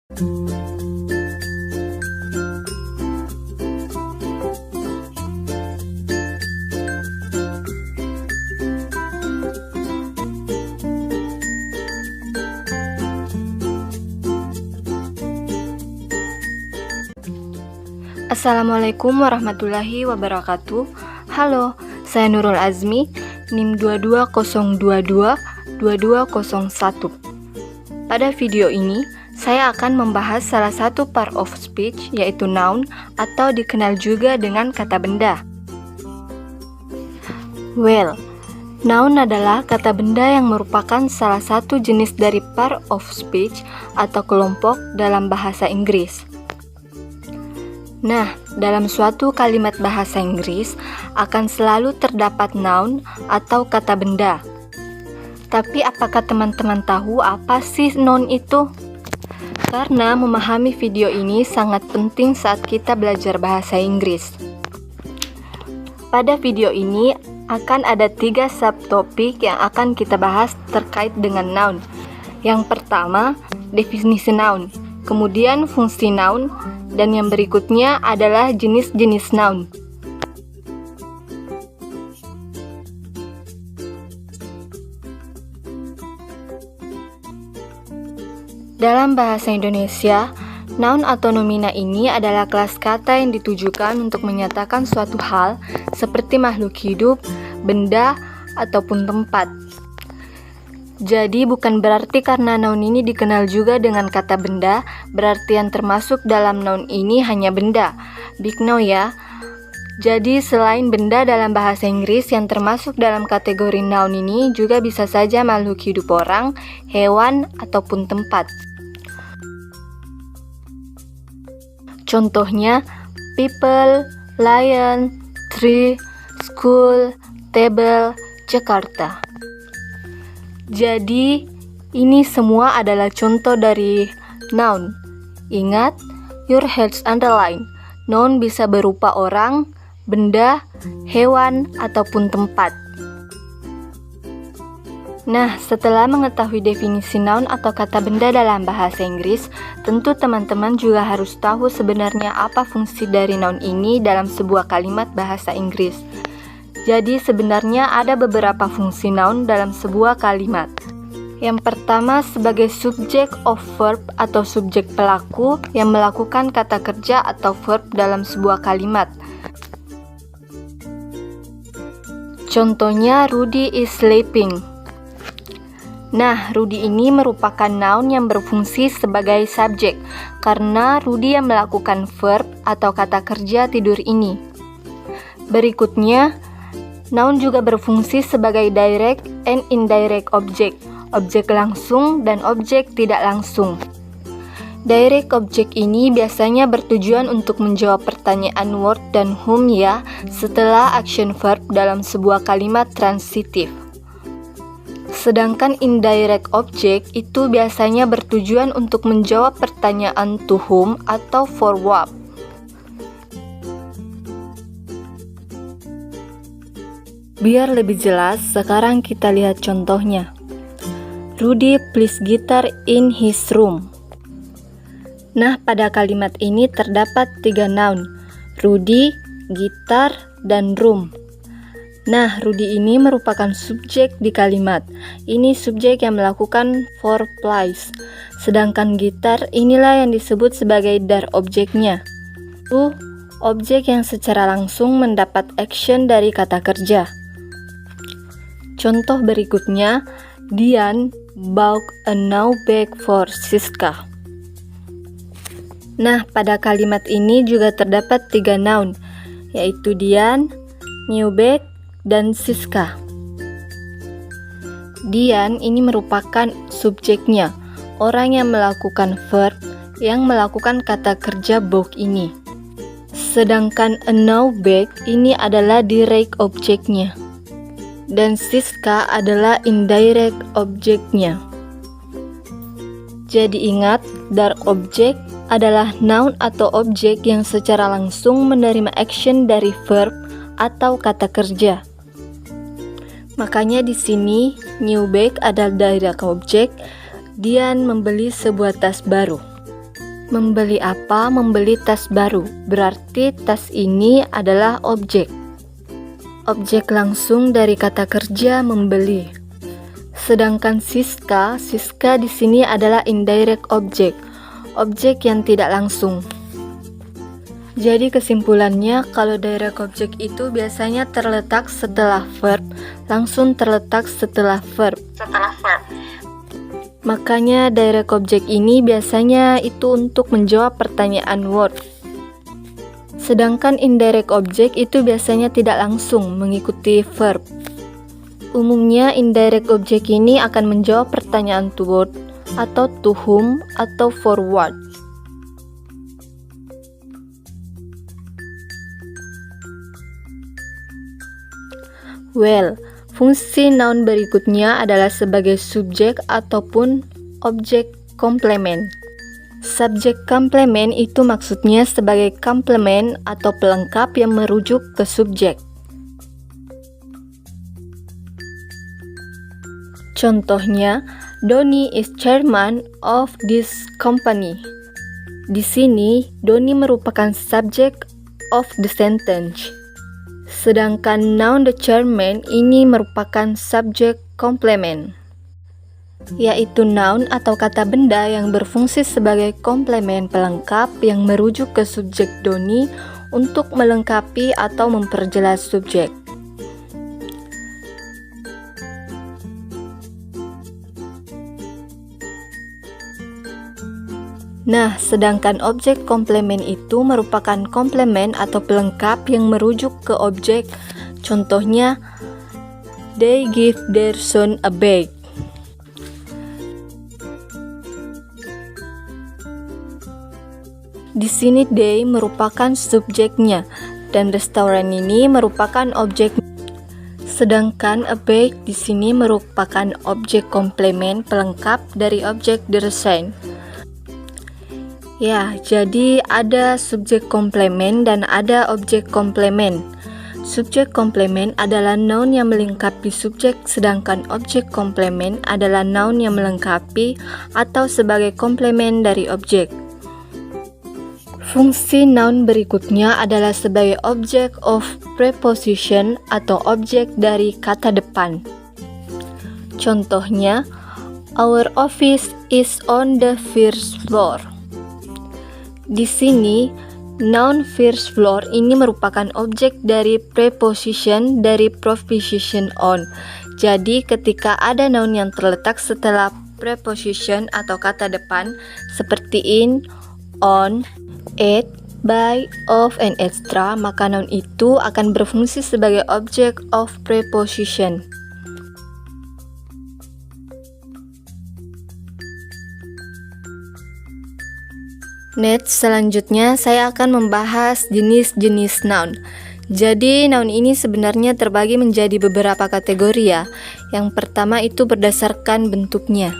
Assalamualaikum warahmatullahi wabarakatuh. Halo, saya Nurul Azmi, NIM 22022201. Pada video ini, saya akan membahas salah satu part of speech, yaitu noun atau dikenal juga dengan kata benda. Well, noun adalah kata benda yang merupakan salah satu jenis dari part of speech atau kelompok dalam bahasa Inggris. Nah, dalam suatu kalimat bahasa Inggris akan selalu terdapat noun atau kata benda. Tapi apakah teman-teman tahu apa sih noun itu? Karena memahami video ini sangat penting saat kita belajar bahasa Inggris. Pada video ini akan ada 3 subtopik yang akan kita bahas terkait dengan noun. Yang pertama, definisi noun, kemudian fungsi noun, dan yang berikutnya adalah jenis-jenis noun. Dalam bahasa Indonesia, noun atau nomina ini adalah kelas kata yang ditujukan untuk menyatakan suatu hal seperti makhluk hidup, benda, ataupun tempat. Jadi bukan berarti karena noun ini dikenal juga dengan kata benda, berarti yang termasuk dalam noun ini hanya benda. Big no ya. Jadi selain benda dalam bahasa Inggris yang termasuk dalam kategori noun ini juga bisa saja makhluk hidup orang, hewan, ataupun tempat. Contohnya, people, lion, tree, school, table, Jakarta. Jadi, ini semua adalah contoh dari noun. Ingat, your heads underline. Noun bisa berupa orang, benda, hewan, ataupun tempat. Nah, setelah mengetahui definisi noun atau kata benda dalam bahasa Inggris, tentu teman-teman juga harus tahu sebenarnya apa fungsi dari noun ini dalam sebuah kalimat bahasa Inggris. Jadi sebenarnya ada beberapa fungsi noun dalam sebuah kalimat. Yang pertama sebagai subject of verb atau subjek pelaku yang melakukan kata kerja atau verb dalam sebuah kalimat. Contohnya Rudy is sleeping. Nah, Rudy ini merupakan noun yang berfungsi sebagai subjek karena Rudy yang melakukan verb atau kata kerja tidur ini. Berikutnya, noun juga berfungsi sebagai direct and indirect object, objek langsung dan objek tidak langsung. Direct object ini biasanya bertujuan untuk menjawab pertanyaan what dan whom ya setelah action verb dalam sebuah kalimat transitif. Sedangkan indirect object itu biasanya bertujuan untuk menjawab pertanyaan to whom atau for what. Biar lebih jelas, sekarang kita lihat contohnya. Rudy plays guitar in his room. Nah, pada kalimat ini terdapat 3 noun, Rudy, gitar, dan room. Nah, Rudy ini merupakan subjek di kalimat. Ini subjek yang melakukan verb plays. Sedangkan gitar inilah yang disebut sebagai dar objeknya. Objek yang secara langsung mendapat action dari kata kerja. Contoh berikutnya, Dian bought a new bag for Siska. Nah, pada kalimat ini juga terdapat 3 noun, yaitu Dian, new bag, dan Siska. Dian ini merupakan subjeknya, orang yang melakukan verb yang melakukan kata kerja bought ini. Sedangkan a new bag ini adalah direct objeknya. Dan Siska adalah indirect objeknya. Jadi ingat, dar objek adalah noun atau objek yang secara langsung menerima action dari verb atau kata kerja. Makanya di sini new bag adalah direct objek. Dian membeli sebuah tas baru. Membeli apa? Membeli tas baru. Berarti tas ini adalah objek. Objek langsung dari kata kerja membeli. Sedangkan Siska di sini adalah indirect object. Objek yang tidak langsung. Jadi kesimpulannya, kalau direct object itu biasanya terletak setelah verb, langsung terletak setelah verb. Makanya direct object ini biasanya itu untuk menjawab pertanyaan what. Sedangkan indirect object itu biasanya tidak langsung mengikuti verb. Umumnya indirect object ini akan menjawab pertanyaan to what, atau to whom, atau for what. Well, fungsi noun berikutnya adalah sebagai subjek ataupun objek komplement. Subjek komplement itu maksudnya sebagai komplement atau pelengkap yang merujuk ke subjek. Contohnya, Donnie is chairman of this company. Di sini, Donnie merupakan subject of the sentence. Sedangkan noun the chairman ini merupakan subjek komplement, yaitu noun atau kata benda yang berfungsi sebagai komplement pelengkap yang merujuk ke subjek Donnie untuk melengkapi atau memperjelas subjek. Nah, sedangkan objek komplement itu merupakan komplement atau pelengkap yang merujuk ke objek. Contohnya, they give their son a bag. Di sini they merupakan subjeknya dan restoran ini merupakan objek. Sedangkan a bag di sini merupakan objek komplement pelengkap dari objek the restaurant. Ya, jadi ada subjek komplement dan ada objek komplement. Subjek komplement adalah noun yang melengkapi subjek, sedangkan objek komplement adalah noun yang melengkapi atau sebagai komplement dari objek. Fungsi noun berikutnya adalah sebagai object of preposition atau objek dari kata depan. Contohnya, our office is on the first floor. Di sini, noun first floor ini merupakan objek dari preposition dari preposition on. Jadi, ketika ada noun yang terletak setelah preposition atau kata depan seperti in, on, at, by, of, and etc., maka noun itu akan berfungsi sebagai object of preposition. Next, selanjutnya saya akan membahas jenis-jenis noun. Jadi, noun ini sebenarnya terbagi menjadi beberapa kategori ya. Yang pertama itu berdasarkan bentuknya.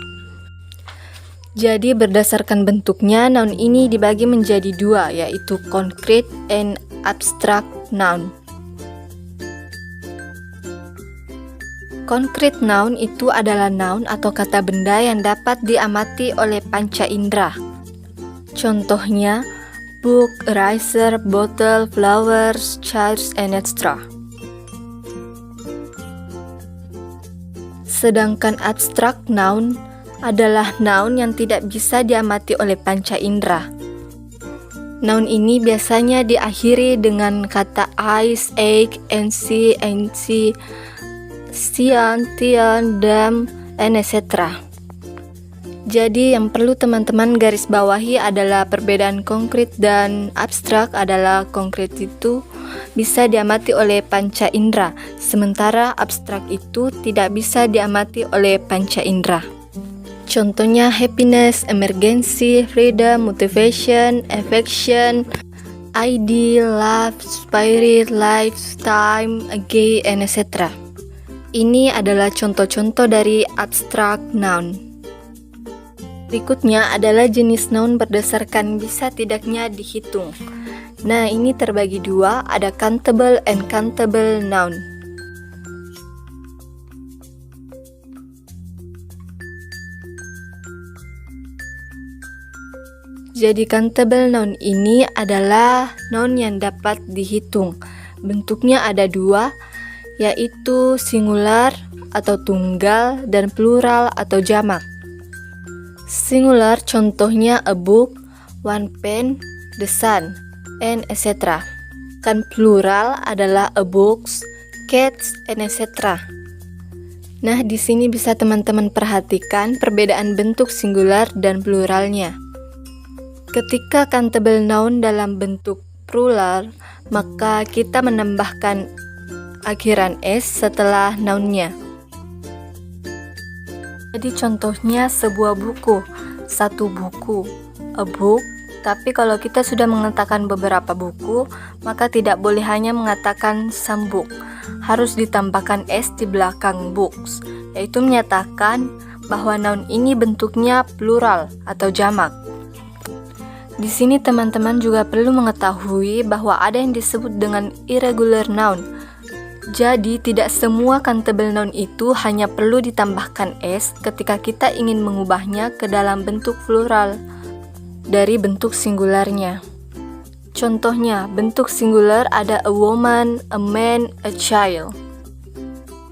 Jadi, berdasarkan bentuknya, noun ini dibagi menjadi dua, yaitu concrete and abstract noun. Concrete noun itu adalah noun atau kata benda yang dapat diamati oleh panca indera. Contohnya, book, eraser, bottle, flowers, chairs, and etc. Sedangkan abstract noun adalah noun yang tidak bisa diamati oleh panca indera. Noun ini biasanya diakhiri dengan kata ice, egg, nc, cyan, tian, dam, and etc. Jadi yang perlu teman-teman garis bawahi adalah perbedaan konkret dan abstrak adalah konkret itu bisa diamati oleh panca indera, sementara abstrak itu tidak bisa diamati oleh panca indera. Contohnya happiness, emergency, freedom, motivation, affection, ideal, love, spirit, lifetime, gay, and etc. Ini adalah contoh-contoh dari abstrak noun. Berikutnya adalah jenis noun berdasarkan bisa tidaknya dihitung. Nah, ini terbagi dua, ada countable and countable noun. Jadi countable noun ini adalah noun yang dapat dihitung. Bentuknya ada dua, yaitu singular atau tunggal dan plural atau jamak. Singular contohnya a book, one pen, the sun, and etc. Kan plural adalah a books, cats, and etc. Nah, di sini bisa teman-teman perhatikan perbedaan bentuk singular dan pluralnya. Ketika countable noun dalam bentuk plural, maka kita menambahkan akhiran s setelah nounnya. Jadi contohnya sebuah buku, satu buku, a book. Tapi kalau kita sudah mengatakan beberapa buku, maka tidak boleh hanya mengatakan some book. Harus ditambahkan s di belakang books, yaitu menyatakan bahwa noun ini bentuknya plural atau jamak. Di sini teman-teman juga perlu mengetahui bahwa ada yang disebut dengan irregular noun. Jadi tidak semua countable noun itu hanya perlu ditambahkan s ketika kita ingin mengubahnya ke dalam bentuk plural dari bentuk singularnya. Contohnya, bentuk singular ada a woman, a man, a child.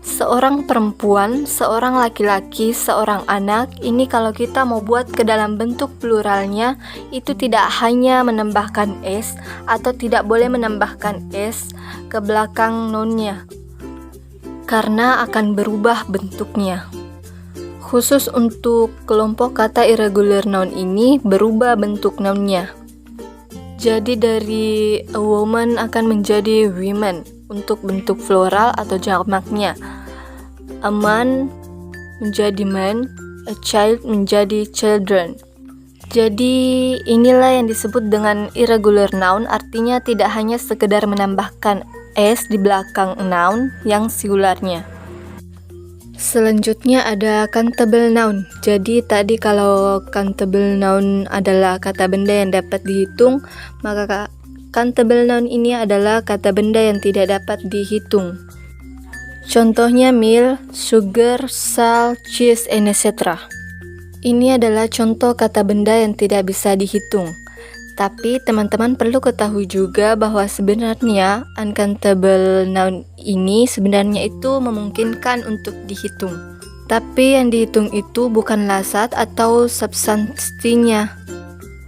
Seorang perempuan, seorang laki-laki, seorang anak. Ini kalau kita mau buat ke dalam bentuk pluralnya, itu tidak hanya menambahkan s atau tidak boleh menambahkan s ke belakang nounnya, karena akan berubah bentuknya. Khusus untuk kelompok kata irregular noun ini berubah bentuk nounnya. Jadi dari a woman akan menjadi women untuk bentuk plural atau jamaknya. A man menjadi man, a child menjadi children. Jadi inilah yang disebut dengan irregular noun, artinya tidak hanya sekedar menambahkan s di belakang noun yang singularnya. Selanjutnya ada countable noun. Jadi tadi kalau countable noun adalah kata benda yang dapat dihitung, maka countable noun ini adalah kata benda yang tidak dapat dihitung. Contohnya milk, sugar, salt, cheese, and etc. Ini adalah contoh kata benda yang tidak bisa dihitung. Tapi teman-teman perlu ketahui juga bahwa sebenarnya uncountable noun ini sebenarnya itu memungkinkan untuk dihitung. Tapi yang dihitung itu bukanlah zat atau substansinya.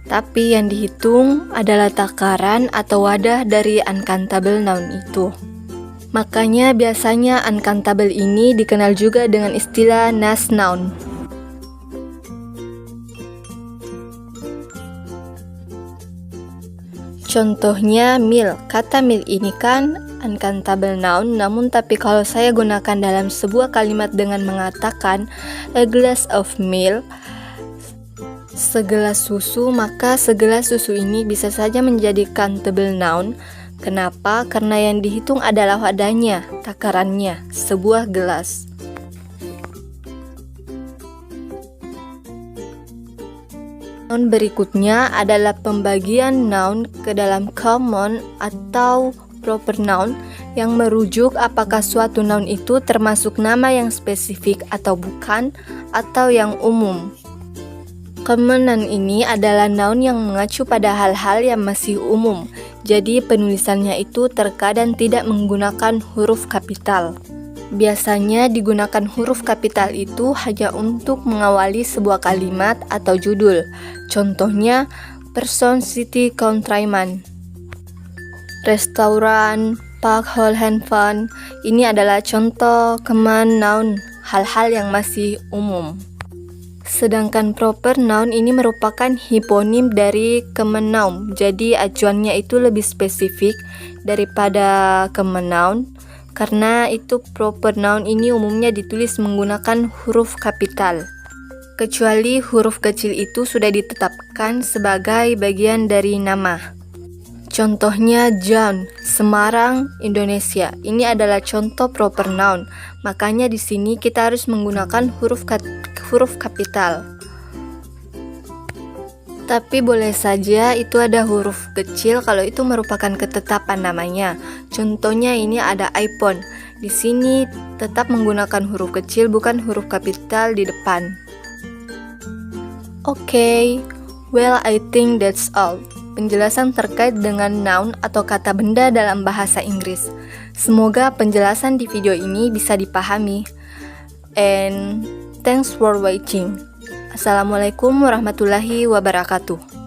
Tapi yang dihitung adalah takaran atau wadah dari uncountable noun itu. Makanya biasanya uncountable ini dikenal juga dengan istilah nash noun. Contohnya milk. Kata milk ini kan uncountable noun, namun tapi kalau saya gunakan dalam sebuah kalimat dengan mengatakan a glass of milk, segelas susu, maka segelas susu ini bisa saja menjadi countable noun. Kenapa? Karena yang dihitung adalah wadahnya, takarannya, sebuah gelas. Noun berikutnya adalah pembagian noun ke dalam common atau proper noun yang merujuk apakah suatu noun itu termasuk nama yang spesifik atau bukan, atau yang umum. Common noun ini adalah noun yang mengacu pada hal-hal yang masih umum. Jadi penulisannya itu terkadang tidak menggunakan huruf kapital. Biasanya digunakan huruf kapital itu hanya untuk mengawali sebuah kalimat atau judul. Contohnya, person, city, countryman. Restoran, park, hall, handphone. Ini adalah contoh common noun, hal-hal yang masih umum. Sedangkan proper noun ini merupakan hiponim dari common noun. Jadi acuannya itu lebih spesifik daripada common noun. Karena itu proper noun ini umumnya ditulis menggunakan huruf kapital, kecuali huruf kecil itu sudah ditetapkan sebagai bagian dari nama. Contohnya John, Semarang, Indonesia. Ini adalah contoh proper noun. Makanya di sini kita harus menggunakan huruf kapital. Tapi boleh saja itu ada huruf kecil kalau itu merupakan ketetapan namanya. Contohnya ini ada iPhone. Di sini tetap menggunakan huruf kecil bukan huruf kapital di depan. Oke, Well, I think that's all. Penjelasan terkait dengan noun atau kata benda dalam bahasa Inggris. Semoga penjelasan di video ini bisa dipahami. And thanks for watching. Assalamualaikum warahmatullahi wabarakatuh.